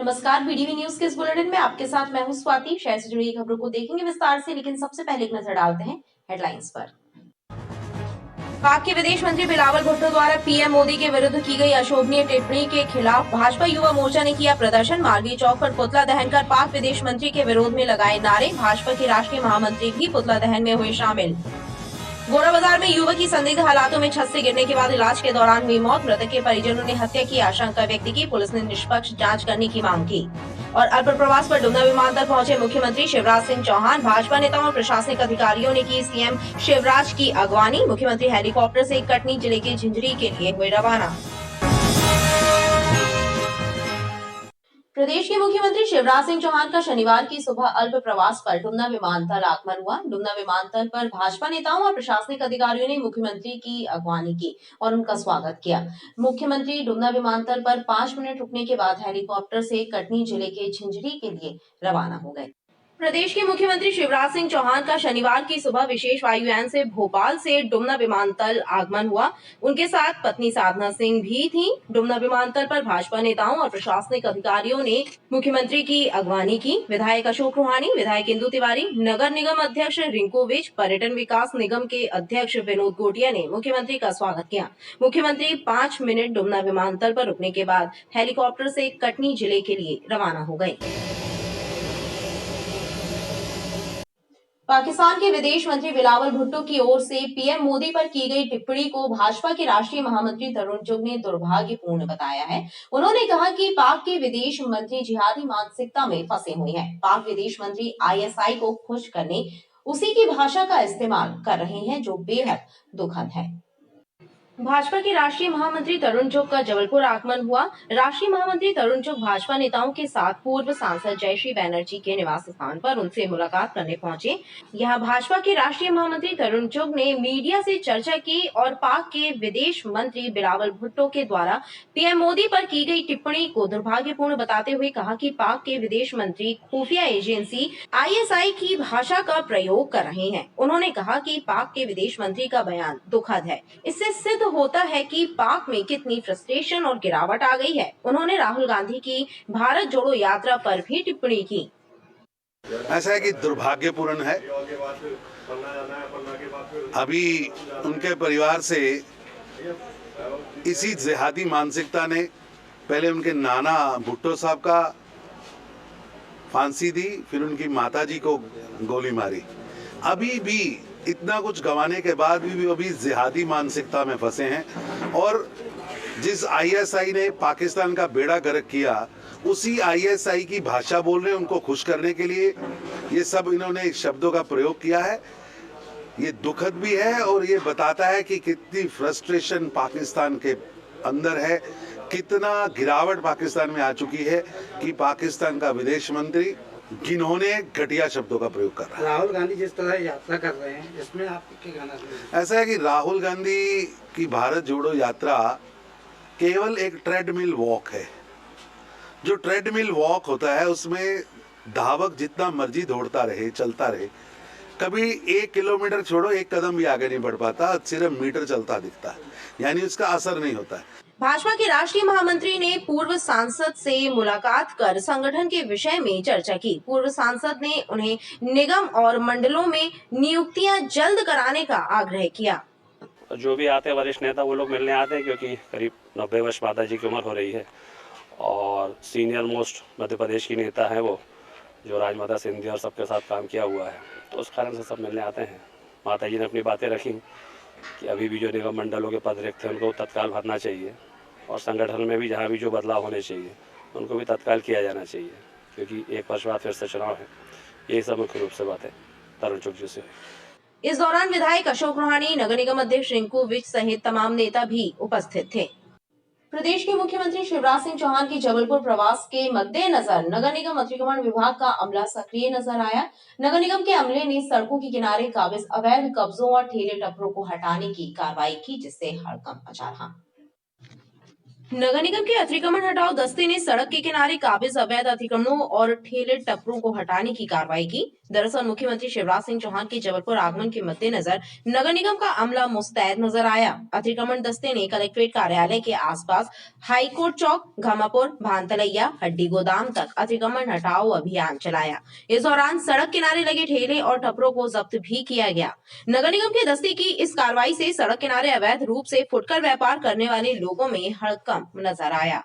नमस्कार, BDV news के इस बुलेटिन में आपके साथ मैं हूं स्वाति। शहर से जुड़ी खबरों को देखेंगे विस्तार से, लेकिन सबसे पहले एक नजर डालते हैं हेडलाइंस पर। पाक के विदेश मंत्री बिलावल भुट्टो द्वारा पीएम मोदी के विरुद्ध की गई अशोभनीय टिप्पणी के खिलाफ भाजपा युवा मोर्चा ने किया प्रदर्शन। मालवीय चौक पर पुतला दहन कर पाक विदेश मंत्री के विरोध में लगाए नारे। भाजपा के राष्ट्रीय महामंत्री भी पुतला दहन में हुए शामिल। गोरा बाजार में युवक की संदिग्ध हालातों में छत से गिरने के बाद इलाज के दौरान हुई मौत। मृतक के परिजनों ने हत्या की आशंका व्यक्त की। पुलिस ने निष्पक्ष जांच करने की मांग की। और अल्प प्रवास पर डुमना विमानतल पहुंचे मुख्यमंत्री शिवराज सिंह चौहान। भाजपा नेताओं और प्रशासनिक अधिकारियों ने की सीएम शिवराज की अगवानी। मुख्यमंत्री हेलीकॉप्टर से कटनी जिले के झिंझरी के लिए हुए रवाना। प्रदेश के मुख्यमंत्री शिवराज सिंह चौहान का शनिवार की सुबह अल्प प्रवास पर डुमना विमानतल आगमन हुआ। डुमना विमानतल पर भाजपा नेताओं और प्रशासनिक अधिकारियों ने मुख्यमंत्री की अगवानी की और उनका स्वागत किया। मुख्यमंत्री डुमना विमानतल पर 5 मिनट रुकने के बाद हेलीकॉप्टर से कटनी जिले के झिंझरी के लिए रवाना हो गए। प्रदेश के मुख्यमंत्री शिवराज सिंह चौहान का शनिवार की सुबह विशेष वायुयान से भोपाल से डुमना विमानतल आगमन हुआ। उनके साथ पत्नी साधना सिंह भी थीं। डुमना विमानतल पर भाजपा नेताओं और प्रशासनिक अधिकारियों ने मुख्यमंत्री की अगवानी की। विधायक अशोक रूहानी, विधायक इंदु तिवारी, नगर निगम अध्यक्ष रिंकू विज, पर्यटन विकास निगम के अध्यक्ष विनोद गोटिया ने मुख्यमंत्री का स्वागत किया। मुख्यमंत्री 5 मिनट डुमना विमानतल पर रुकने के बाद हेलीकॉप्टर से कटनी जिले के लिए रवाना हो गए। पाकिस्तान के विदेश मंत्री बिलावल भुट्टो की ओर से पीएम मोदी पर की गई टिप्पणी को भाजपा के राष्ट्रीय महामंत्री तरुण चुग ने दुर्भाग्यपूर्ण बताया है। उन्होंने कहा कि पाक के विदेश मंत्री जिहादी मानसिकता में फंसे हुए हैं। पाक विदेश मंत्री आईएसआई को खुश करने उसी की भाषा का इस्तेमाल कर रहे हैं, जो बेहद दुखद है। भाजपा के राष्ट्रीय महामंत्री तरुण चुग का जबलपुर आगमन हुआ। राष्ट्रीय महामंत्री तरुण चुग भाजपा नेताओं के साथ पूर्व सांसद जयश्री बैनर्जी के निवास स्थान पर उनसे मुलाकात करने पहुंचे। यहां भाजपा के राष्ट्रीय महामंत्री तरुण चुग ने मीडिया से चर्चा की और पाक के विदेश मंत्री बिलावल भुट्टो के द्वारा पीएम मोदी पर की गई टिप्पणी को दुर्भाग्यपूर्ण बताते हुए कहा कि पाक के विदेश मंत्री खुफिया एजेंसी आईएसआई की भाषा का प्रयोग कर रहे हैं। उन्होंने कहा कि पाक के विदेश मंत्री का बयान दुखद है। इससे सिद्ध होता है कि पाक में कितनी फ्रस्ट्रेशन और गिरावट आ गई है। उन्होंने राहुल गांधी की भारत जोड़ो यात्रा पर भी टिप्पणी की। ऐसा है कि दुर्भाग्यपूर्ण है। अभी उनके परिवार से इसी जिहादी मानसिकता ने पहले उनके नाना भुट्टो साहब का फांसी दी, फिर उनकी माताजी को गोली मारी। अभी भी इतना कुछ गंवाने के बाद भी वो भी जिहादी मानसिकता में फंसे हैं। और जिस आईएसआई ने पाकिस्तान का बेड़ा गर्क किया, उसी आईएसआई की भाषा बोल रहे हैं। उनको खुश करने के लिए ये सब इन्होंने शब्दों का प्रयोग किया है। ये दुखद भी है और ये बताता है कि कितनी फ्रस्ट्रेशन पाकिस्तान के अंदर है, कितना गिरावट पाकिस्तान में आ चुकी है कि पाकिस्तान का विदेश मंत्री जिन्होंने घटिया शब्दों का प्रयोग कर रहा है। राहुल गांधी जिस तरह यात्रा कर रहे हैं, इसमें आप क्या कहना चाहेंगे? ऐसा है कि राहुल गांधी की भारत जोड़ो यात्रा केवल एक ट्रेडमिल वॉक है। जो ट्रेडमिल वॉक होता है उसमें धावक जितना मर्जी दौड़ता रहे, चलता रहे, कभी 1 किलोमीटर छोड़ो 1 कदम भी आगे नहीं बढ़ पाता, सिर्फ मीटर चलता दिखता है, यानी उसका असर नहीं होता है। भाजपा के राष्ट्रीय महामंत्री ने पूर्व सांसद से मुलाकात कर संगठन के विषय में चर्चा की। पूर्व सांसद ने उन्हें निगम और मंडलों में नियुक्तियां जल्द कराने का आग्रह किया। जो भी आते हैं वरिष्ठ नेता वो लोग मिलने आते हैं, क्योंकि करीब 90 वर्ष माताजी की उम्र हो रही है और सीनियर मोस्ट मध्य प्रदेश की नेता है वो, जो राजमाता सिंधिया और सबके साथ काम किया हुआ है, तो उस कारण से सब मिलने आते हैं। माताजी ने अपनी बातें रखी कि अभी भी जो निगम मंडलों के पद रिक्त थे उनको तत्काल भरना चाहिए और संगठन में भी जहाँ भी जो बदलाव होने चाहिए उनको भी तत्काल किया जाना चाहिए, क्योंकि 1 वर्ष बाद फिर से चुनाव है। यही सब मुख्य रूप से बातें तरुण चुग जी से। इस दौरान विधायक अशोक रूहानी, नगर निगम अध्यक्ष रिंकू विज सहित तमाम नेता भी उपस्थित थे। प्रदेश के मुख्यमंत्री शिवराज सिंह चौहान की जबलपुर प्रवास के मद्देनजर नगर निगम अतिक्रमण विभाग का अमला सक्रिय नजर आया। नगर निगम के अमले ने सड़कों के किनारे काबिज अवैध कब्जों और ठेले टपरों को हटाने की कार्रवाई की, जिससे हड़कंप मचा रहा। नगर निगम के अतिक्रमण हटाओ दस्ते ने सड़क के किनारे काबिज अवैध अतिक्रमणों और ठेले टपरों को हटाने की कार्रवाई की। दरअसल मुख्यमंत्री शिवराज सिंह चौहान के जबलपुर आगमन के मद्देनजर नगर निगम का अमला मुस्तैद नजर आया। अतिक्रमण दस्ते ने कलेक्ट्रेट कार्यालय के आसपास हाईकोर्ट चौक, घामापुर, भानतलैया, हड्डी गोदाम तक अतिक्रमण हटाओ अभियान चलाया। इस दौरान सड़क किनारे लगे ठेले और टपरों को जब्त भी किया गया। नगर निगम के दस्ते की इस कार्रवाई से सड़क किनारे अवैध रूप से फुटकर व्यापार करने वाले लोगों में हड़कंप नजर आया।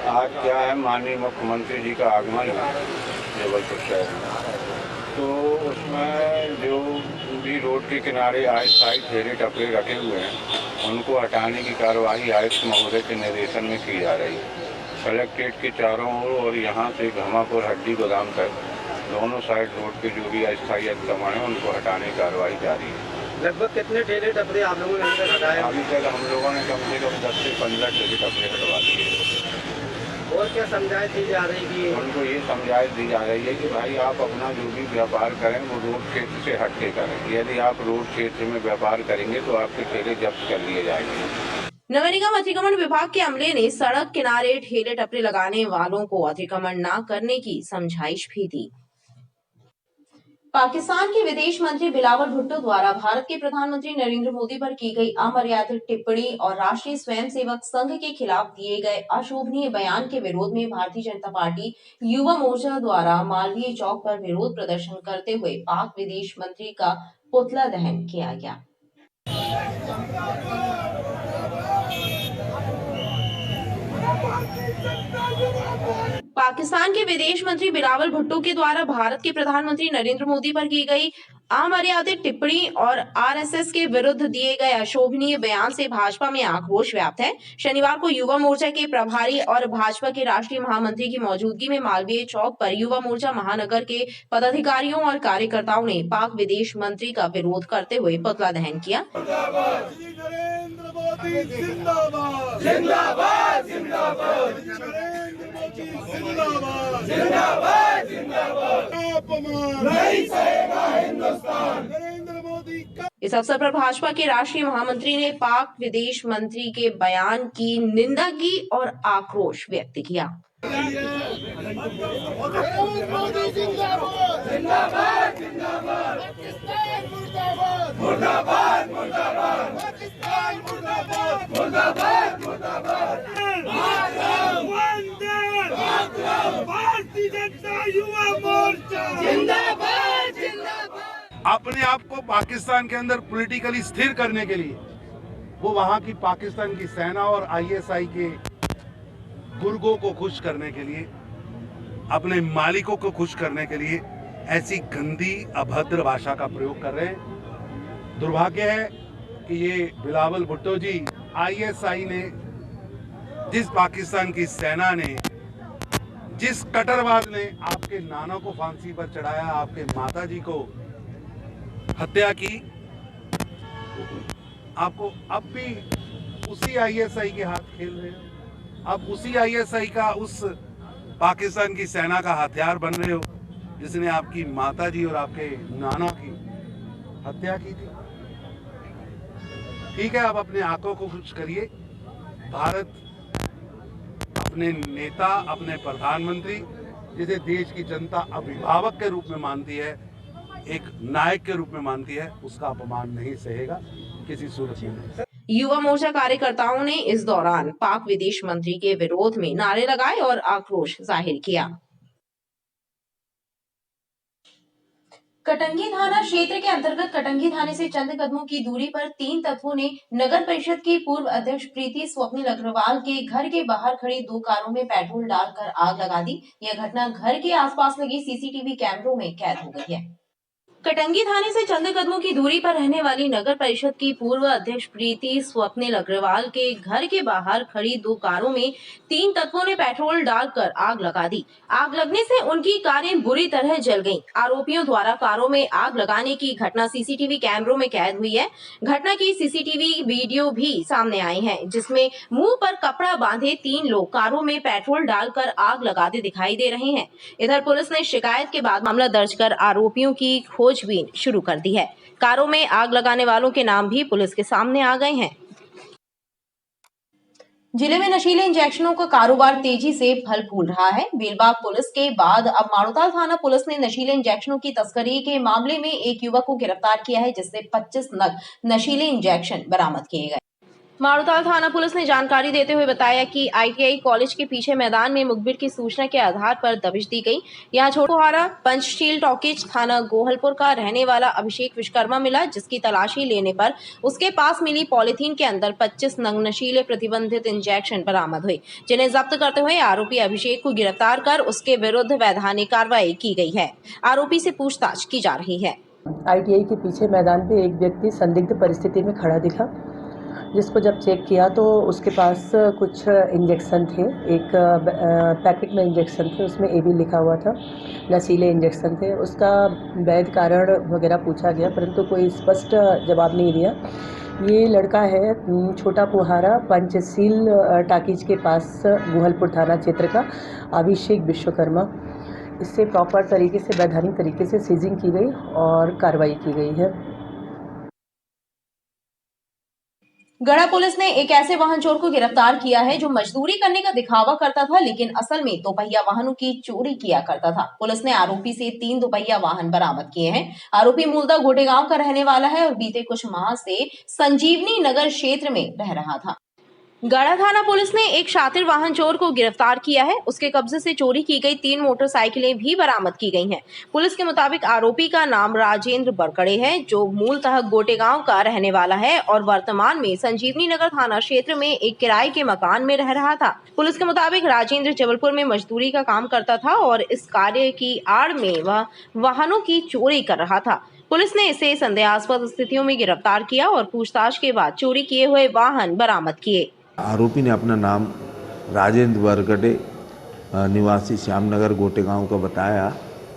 आज क्या है, माननीय मुख्यमंत्री जी का आगमन है जबलपुर शहर में, तो उसमें जो भी रोड के किनारे अस्थायी ठेले टपरे रखे हुए हैं उनको हटाने की कार्रवाई आयुक्त महोदय के निर्देशन में की जा रही है। कलेक्ट्रेट के चारों ओर और यहाँ से घामापुर हड्डी गोदाम तक दोनों साइड रोड के जो भी अस्थायी अतिक्रमण है उनको हटाने की कार्रवाई जारी है। लगभग कितने ठेले टपरे आप लोगों ने अभी तक हटाए? अभी तक हम लोगों ने कम से कम 10 से 15 ठेले टपरे हटवा दिए। और क्या समझाइश दी जा रही है? उनको ये समझाइश दी जा रही है कि भाई आप अपना जो भी व्यापार करें वो रोड क्षेत्र से हट के करें। यदि आप रोड क्षेत्र में व्यापार करेंगे तो आपके ठेले जब्त कर लिए जाएंगे। नगर निगम अतिक्रमण विभाग के अमले ने सड़क किनारे ठेले टपरे लगाने वालों को अतिक्रमण न करने की समझाइश भी दी। पाकिस्तान के विदेश मंत्री बिलावल भुट्टो द्वारा भारत के प्रधानमंत्री नरेंद्र मोदी पर की गई अमर्यादित टिप्पणी और राष्ट्रीय स्वयंसेवक संघ के खिलाफ दिए गए अशोभनीय बयान के विरोध में भारतीय जनता पार्टी युवा मोर्चा द्वारा मालवीय चौक पर विरोध प्रदर्शन करते हुए पाक विदेश मंत्री का पुतला दहन किया गया। पाकिस्तान के विदेश मंत्री बिलावल भुट्टो के द्वारा भारत के प्रधानमंत्री नरेंद्र मोदी पर की गई अमर्यादित टिप्पणी और आरएसएस के विरुद्ध दिए गए अशोभनीय बयान से भाजपा में आक्रोश व्याप्त है। शनिवार को युवा मोर्चा के प्रभारी और भाजपा के राष्ट्रीय महामंत्री की मौजूदगी में मालवीय चौक पर युवा मोर्चा महानगर के पदाधिकारियों और कार्यकर्ताओं ने पाक विदेश मंत्री का विरोध करते हुए पुतला दहन किया। इस अवसर पर भाजपा के राष्ट्रीय महामंत्री ने पाक विदेश मंत्री के बयान की निंदा की और आक्रोश व्यक्त किया। भारतीय जनता युवा मोर्चा जिंदाबाद जिंदाबाद। अपने आप को पाकिस्तान के अंदर पॉलिटिकली स्थिर करने के लिए वो वहां की पाकिस्तान की सेना और आईएसआई के गुर्गों को खुश करने के लिए, अपने मालिकों को खुश करने के लिए ऐसी गंदी अभद्र भाषा का प्रयोग कर रहे हैं। दुर्भाग्य है कि ये बिलावल भुट्टो जी, आईएसआई ने, जिस पाकिस्तान की सेना ने, जिस कट्टरवाद ने आपके नाना को फांसी पर चढ़ाया, आपके माताजी को हत्या की, आपको अब भी उसी आईएसआई के हाथ खेल रहे हो। अब उसी आईएसआई का, उस पाकिस्तान की सेना का हथियार बन रहे हो जिसने आपकी माताजी और आपके नाना की हत्या की थी। ठीक है, आप अपने आंखों को खुश करिए। भारत अपने नेता, अपने प्रधानमंत्री, जिसे देश की जनता अभिभावक के रूप में मानती है, एक नायक के रूप में मानती है, उसका अपमान नहीं सहेगा किसी सूरत में। युवा मोर्चा कार्यकर्ताओं ने इस दौरान पाक विदेश मंत्री के विरोध में नारे लगाए और आक्रोश जाहिर किया। कटंगी थाना क्षेत्र के अंतर्गत कटंगी थाने से चंद कदमों की दूरी पर 3 तत्वों ने नगर परिषद की पूर्व अध्यक्ष प्रीति स्वप्निल अग्रवाल के घर के बाहर खड़ी 2 कारों में पेट्रोल डालकर आग लगा दी। यह घटना घर के आसपास लगी सीसीटीवी कैमरों में कैद हो गई है। कटंगी थाने से चंद कदमों की दूरी पर रहने वाली नगर परिषद की पूर्व अध्यक्ष प्रीति स्वप्निल अग्रवाल के घर के बाहर खड़ी 2 कारों में 3 तत्वों ने पेट्रोल डालकर आग लगा दी। आग लगने से उनकी कारें बुरी तरह जल गईं। आरोपियों द्वारा कारों में आग लगाने की घटना सीसीटीवी कैमरों में कैद हुई है। घटना की सीसीटीवी वीडियो भी सामने आई है, जिसमें मुंह पर कपड़ा बांधे 3 लोग कारों में पेट्रोल डालकर आग लगाते दिखाई दे रहे हैं। इधर पुलिस ने शिकायत के बाद मामला दर्ज कर आरोपियों की खोजबीन शुरू कर दी है। कारों में आग लगाने वालों के नाम भी पुलिस के सामने आ गए हैं। जिले में नशीले इंजेक्शनों का कारोबार तेजी से फल फूल रहा है। बेलबाग पुलिस के बाद अब माड़ोताल थाना पुलिस ने नशीले इंजेक्शनों की तस्करी के मामले में एक युवक को गिरफ्तार किया है, जिससे 25 नग नशीले इंजेक्शन बरामद किए गए। माड़ोताल थाना पुलिस ने जानकारी देते हुए बताया कि ITI कॉलेज के पीछे मैदान में मुखबिर की सूचना के आधार पर दबिश दी गई। यहाँ छोटोहारा पंचशील टॉकीज थाना गोहलपुर का रहने वाला अभिषेक विश्वकर्मा मिला, जिसकी तलाशी लेने पर उसके पास मिली पॉलीथीन के अंदर 25 नग नशीले प्रतिबंधित इंजेक्शन बरामद हुए, जिन्हें जब्त करते हुए आरोपी अभिषेक को गिरफ्तार कर उसके विरुद्ध वैधानिक कार्रवाई की गई है। आरोपी से पूछताछ की जा रही है। ITI के पीछे मैदान पे एक व्यक्ति संदिग्ध परिस्थिति में खड़ा दिखा, जिसको जब चेक किया तो उसके पास कुछ इंजेक्शन थे। एक पैकेट में इंजेक्शन थे, उसमें AB लिखा हुआ था, नशीले इंजेक्शन थे। उसका वैध कारण वगैरह पूछा गया, परंतु कोई स्पष्ट जवाब नहीं दिया। ये लड़का है छोटा पोहारा पंचशील टाकीज के पास गोहलपुर थाना क्षेत्र का अभिषेक विश्वकर्मा। इससे प्रॉपर तरीके से वैधानिक तरीके से सीजिंग की गई और कार्रवाई की गई है। गढ़ा पुलिस ने एक ऐसे वाहन चोर को गिरफ्तार किया है जो मजदूरी करने का दिखावा करता था, लेकिन असल में दोपहिया वाहनों की चोरी किया करता था। पुलिस ने आरोपी से 3 दोपहिया वाहन बरामद किए हैं। आरोपी मूलतः गोटेगांव का रहने वाला है और बीते कुछ माह से संजीवनी नगर क्षेत्र में रह रहा था। गढ़ा थाना पुलिस ने एक शातिर वाहन चोर को गिरफ्तार किया है। उसके कब्जे से चोरी की गई 3 मोटरसाइकिलें भी बरामद की गई हैं। पुलिस के मुताबिक आरोपी का नाम राजेंद्र बरकड़े है, जो मूलतः गोटेगांव का रहने वाला है और वर्तमान में संजीवनी नगर थाना क्षेत्र में एक किराए के मकान में रह रहा था। पुलिस के मुताबिक राजेंद्र जबलपुर में मजदूरी का काम करता था और इस कार्य की आड़ में वह वाहनों की चोरी कर रहा था। पुलिस ने इसे संदेहास्पद स्थितियों में गिरफ्तार किया और पूछताछ के बाद चोरी किए हुए वाहन बरामद किए। आरोपी ने अपना नाम राजेंद्र बरकड़े निवासी श्यामनगर गोटेगांव का बताया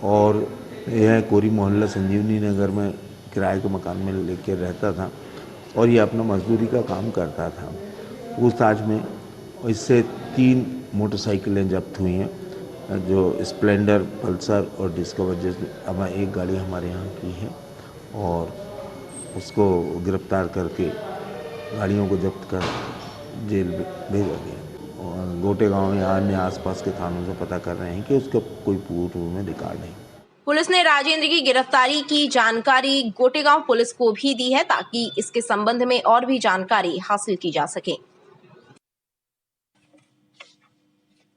और यह कोरी मोहल्ला संजीवनी नगर में किराए के मकान में लेकर रहता था और ये अपना मजदूरी का काम करता था। पूछताछ में इससे 3 मोटरसाइकिलें जब्त हुई हैं, जो स्प्लेंडर, पल्सर और डिस्कवर जैसे अब एक गाड़ी हमारे यहाँ की है और उसको गिरफ्तार करके गाड़ियों को जब्त कर जेल भेजा गया और गोटेगांव या अन्य आसपास के थानों से पता कर रहे हैं कि उसका कोई पूर्व में रिकॉर्ड नहीं। पुलिस ने राजेंद्र की गिरफ्तारी की जानकारी गोटेगांव पुलिस को भी दी है, ताकि इसके संबंध में और भी जानकारी हासिल की जा सके।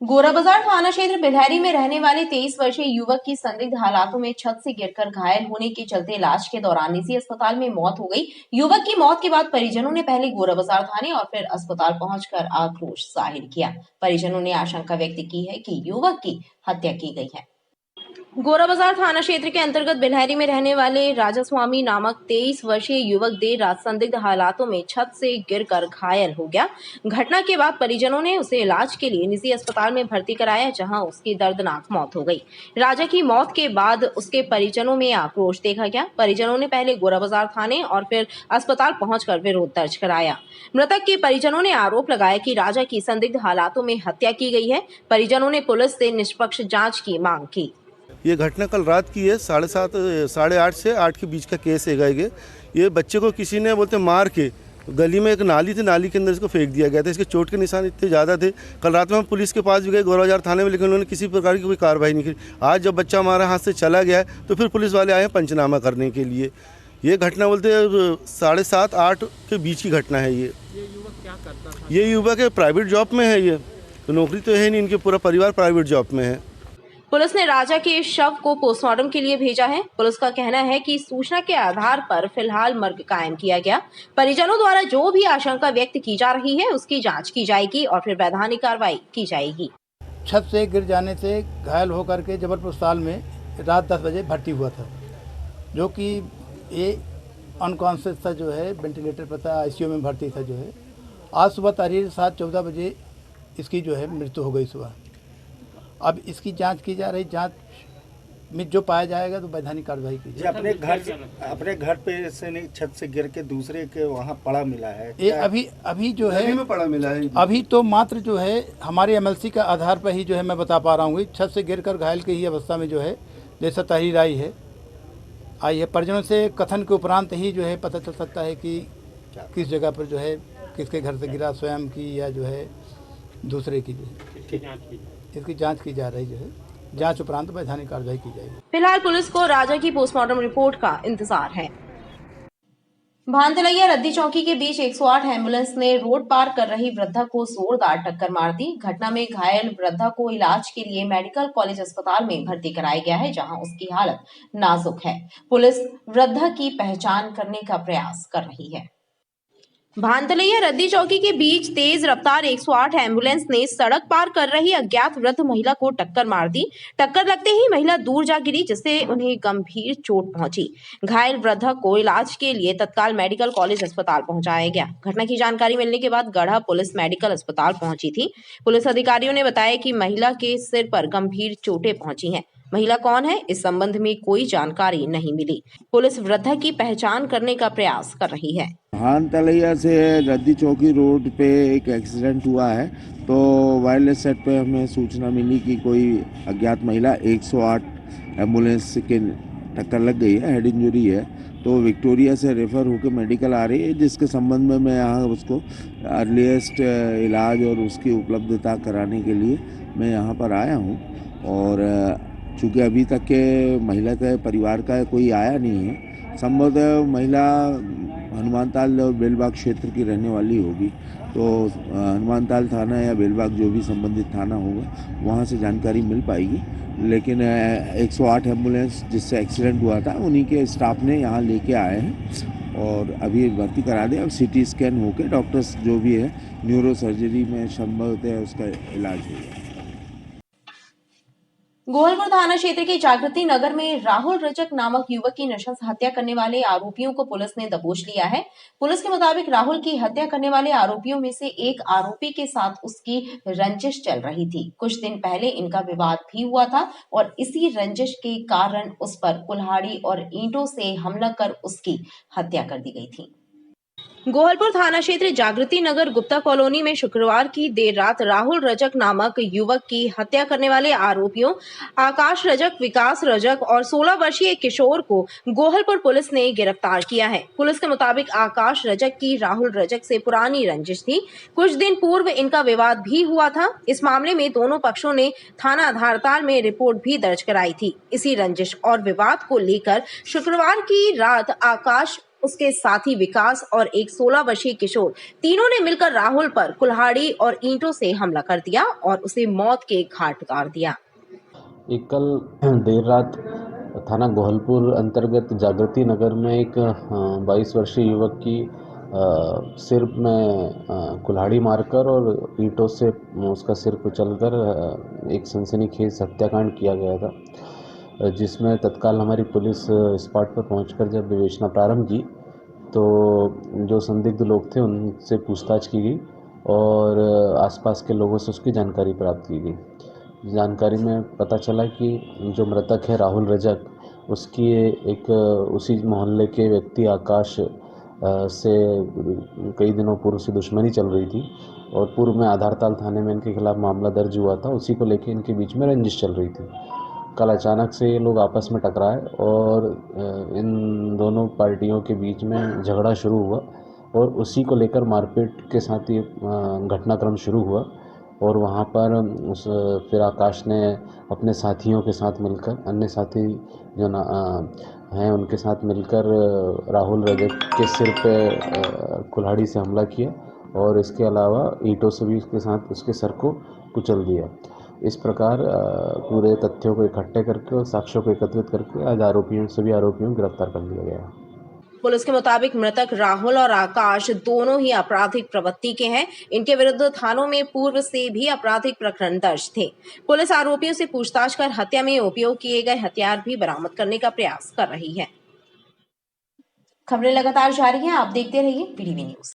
गोरा बाजार थाना क्षेत्र बिलहरी में रहने वाले 23 वर्षीय युवक की संदिग्ध हालातों में छत से गिरकर घायल होने के चलते इलाज के दौरान निजी अस्पताल में मौत हो गई। युवक की मौत के बाद परिजनों ने पहले गोरा बाजार थाने और फिर अस्पताल पहुंचकर आक्रोश जाहिर किया। परिजनों ने आशंका व्यक्त की है कि युवक की हत्या की गई है। गोरा बाजार थाना क्षेत्र के अंतर्गत बिलहरी में रहने वाले राजास्वामी नामक 23 वर्षीय युवक देर रात संदिग्ध हालातों में छत से गिरकर घायल हो गया। घटना के बाद परिजनों ने उसे इलाज के लिए निजी अस्पताल में भर्ती कराया, जहां उसकी दर्दनाक मौत हो गई। राजा की मौत के बाद उसके परिजनों में आक्रोश देखा गया। परिजनों ने पहले गोरा बाजार थाने और फिर अस्पताल पहुंचकर विरोध दर्ज कराया। मृतक के परिजनों ने आरोप लगाया कि राजा की संदिग्ध हालातों में हत्या की गई है। परिजनों ने पुलिस से निष्पक्ष जाँच की मांग की। ये घटना कल रात की है, 8:30 से 8 के बीच का केस है। ये बच्चे को किसी ने बोलते मार के गली में एक नाली थी, नाली के अंदर इसको फेंक दिया गया था। इसके चोट के निशान इतने ज़्यादा थे। कल रात में हम पुलिस के पास भी गए, गोरा बाजार थाने में, लेकिन उन्होंने किसी प्रकार की कोई कार्रवाई नहीं की। आज जब बच्चा हमारे हाथ से चला गया है तो फिर पुलिस वाले आए हैं पंचनामा करने के लिए। ये घटना बोलते 7:30-8 के बीच की घटना है। ये युवक क्या करता था? ये युवक प्राइवेट जॉब में है। ये तो नौकरी तो है नहीं, इनके पूरा परिवार प्राइवेट जॉब में है। पुलिस ने राजा के शव को पोस्टमार्टम के लिए भेजा है। पुलिस का कहना है कि सूचना के आधार पर फिलहाल मर्ग कायम किया गया। परिजनों द्वारा जो भी आशंका व्यक्त की जा रही है उसकी जांच की जाएगी और फिर वैधानिक कार्रवाई की जाएगी। छत से गिर जाने से घायल होकर के जबलपुर अस्पताल में रात 10 बजे भर्ती हुआ था, जो कि ये अनकॉन्शियस था, जो है वेंटिलेटर पर था, ICU में भर्ती था। जो है आज सुबह तारीख 7:14 बजे इसकी जो है मृत्यु हो गई सुबह। अब इसकी जांच की जा रही, जांच में जो पाया जाएगा तो वैधानिक कार्रवाई की जाएगी। अपने घर पे से नहीं, छत से गिर के दूसरे के वहाँ पड़ा मिला है। ये अभी जो है में पड़ा मिला है। अभी तो मात्र जो है हमारे MLC का आधार पर ही जो है मैं बता पा रहा हूँ। छत से गिरकर घायल की ही अवस्था में जो है जैसा तहरीर आई है। परिजनों से कथन के उपरांत ही जो है पता चल सकता है कि किस जगह पर जो है किसके घर से गिरा, स्वयं की या जो है दूसरे की, इसकी जांच की जा रही है। जांच उपरांत वैधानिक कार्रवाई की जाएगी। फिलहाल पुलिस को राजा की पोस्टमार्टम रिपोर्ट का इंतजार है। भानतलैया रद्दी चौकी के बीच 108 एम्बुलेंस ने रोड पार कर रही वृद्धा को जोरदार टक्कर मार दी। घटना में घायल वृद्धा को इलाज के लिए मेडिकल कॉलेज अस्पताल में भर्ती कराया गया है, जहां उसकी हालत नाजुक है। पुलिस वृद्धा की पहचान करने का प्रयास कर रही है। भानतलैया रद्दी चौकी के बीच तेज रफ्तार 108 एम्बुलेंस ने सड़क पार कर रही अज्ञात वृद्ध महिला को टक्कर मार दी। टक्कर लगते ही महिला दूर जा गिरी, जिससे उन्हें गंभीर चोट पहुंची। घायल वृद्धा को इलाज के लिए तत्काल मेडिकल कॉलेज अस्पताल पहुंचाया गया। घटना की जानकारी मिलने के बाद गढ़ा पुलिस मेडिकल अस्पताल पहुंची थी। पुलिस अधिकारियों ने बताया कि महिला के सिर पर गंभीर चोटें पहुंची हैं। महिला कौन है, इस संबंध में कोई जानकारी नहीं मिली। पुलिस वृद्धा की पहचान करने का प्रयास कर रही है। भानतलैया से रद्दी चौकी रोड पे एक एक्सीडेंट हुआ है, तो वायरलेस सेट पे हमें सूचना मिली कि कोई अज्ञात महिला 108 एम्बुलेंस के टक्कर लग गई है, हेड इंजरी है। तो विक्टोरिया से रेफर होकर मेडिकल आ रही है, जिसके संबंध में मैं यहाँ उसको अर्लीस्ट इलाज और उसकी उपलब्धता कराने के लिए मैं यहाँ पर आया हूँ। और चूँकि अभी तक के महिला के परिवार का कोई आया नहीं है, संभवतः महिला हनुमानताल और बेलबाग क्षेत्र की रहने वाली होगी, तो हनुमानताल थाना या बेलबाग जो भी संबंधित थाना होगा वहाँ से जानकारी मिल पाएगी। लेकिन 108 एम्बुलेंस जिससे एक्सीडेंट हुआ था उन्हीं के स्टाफ ने यहाँ लेके आए हैं और अभी भर्ती करा दिया। अब CT स्कैन होकर डॉक्टर्स जो भी है न्यूरो सर्जरी में संभवतः उसका इलाज होगा। गोहलपुर थाना क्षेत्र के जागृति नगर में राहुल रजक नामक युवक की नशा से हत्या करने वाले आरोपियों को पुलिस ने दबोच लिया है। पुलिस के मुताबिक राहुल की हत्या करने वाले आरोपियों में से एक आरोपी के साथ उसकी रंजिश चल रही थी। कुछ दिन पहले इनका विवाद भी हुआ था और इसी रंजिश के कारण उस पर कुल्हाड़ी और ईंटों से हमला कर उसकी हत्या कर दी गई थी। गोहलपुर थाना क्षेत्र जागृति नगर गुप्ता कॉलोनी में शुक्रवार की देर रात राहुल रजक नामक युवक की हत्या करने वाले आरोपियों आकाश रजक, विकास रजक और 16 वर्षीय किशोर को गोहलपुर पुलिस ने गिरफ्तार किया है। पुलिस के मुताबिक आकाश रजक की राहुल रजक से पुरानी रंजिश थी। कुछ दिन पूर्व इनका विवाद भी हुआ था। इस मामले में दोनों पक्षों ने थाना धारताल में रिपोर्ट भी दर्ज कराई थी। इसी रंजिश और विवाद को लेकर शुक्रवार की रात आकाश, उसके साथी विकास और एक 16 वर्षीय किशोर, तीनों ने मिलकर राहुल पर कुल्हाड़ी और ईंटों से हमला कर दिया और उसे मौत के घाट उतार दिया। कल देर रात थाना गोहलपुर अंतर्गत जागृति नगर में एक 22 वर्षीय युवक की सिर में कुल्हाड़ी मारकर और ईंटों से उसका सिर कुचलकर एक सनसनीखेज हत्याकांड किया गया था, जिसमें तत्काल हमारी पुलिस स्पॉट पर पहुंचकर जब विवेचना प्रारंभ की तो जो संदिग्ध लोग थे उनसे पूछताछ की गई और आसपास के लोगों से उसकी जानकारी प्राप्त की गई। जानकारी में पता चला कि जो मृतक है राहुल रजक, उसकी एक उसी मोहल्ले के व्यक्ति आकाश से कई दिनों पूर्व से दुश्मनी चल रही थी और पूर्व में आधारताल थाने में इनके खिलाफ मामला दर्ज हुआ था। उसी को लेकर इनके बीच में रंजिश चल रही थी। कल अचानक से ये लोग आपस में टकराए और इन दोनों पार्टियों के बीच में झगड़ा शुरू हुआ और उसी को लेकर मारपीट के साथ ये घटनाक्रम शुरू हुआ। और वहाँ पर फिर आकाश ने अपने साथियों के साथ मिलकर, अन्य साथी जो हैं उनके साथ मिलकर राहुल रजक के सिर पे कुल्हाड़ी से हमला किया और इसके अलावा ईंटों से भी उसके साथ उसके सर को कुचल दिया। इस प्रकार पूरे तथ्यों को इकट्ठे करके और साक्ष्यों को एकत्रित करके आज सभी आरोपियों को गिरफ्तार कर लिया गया। पुलिस के मुताबिक मृतक राहुल और आकाश दोनों ही आपराधिक प्रवृत्ति के हैं। इनके विरुद्ध थानों में पूर्व से भी आपराधिक प्रकरण दर्ज थे। पुलिस आरोपियों से पूछताछ कर हत्या में उपयोग किए गए हथियार भी बरामद करने का प्रयास कर रही है। खबरें लगातार जारी हैं, आप देखते रहिए PTV न्यूज।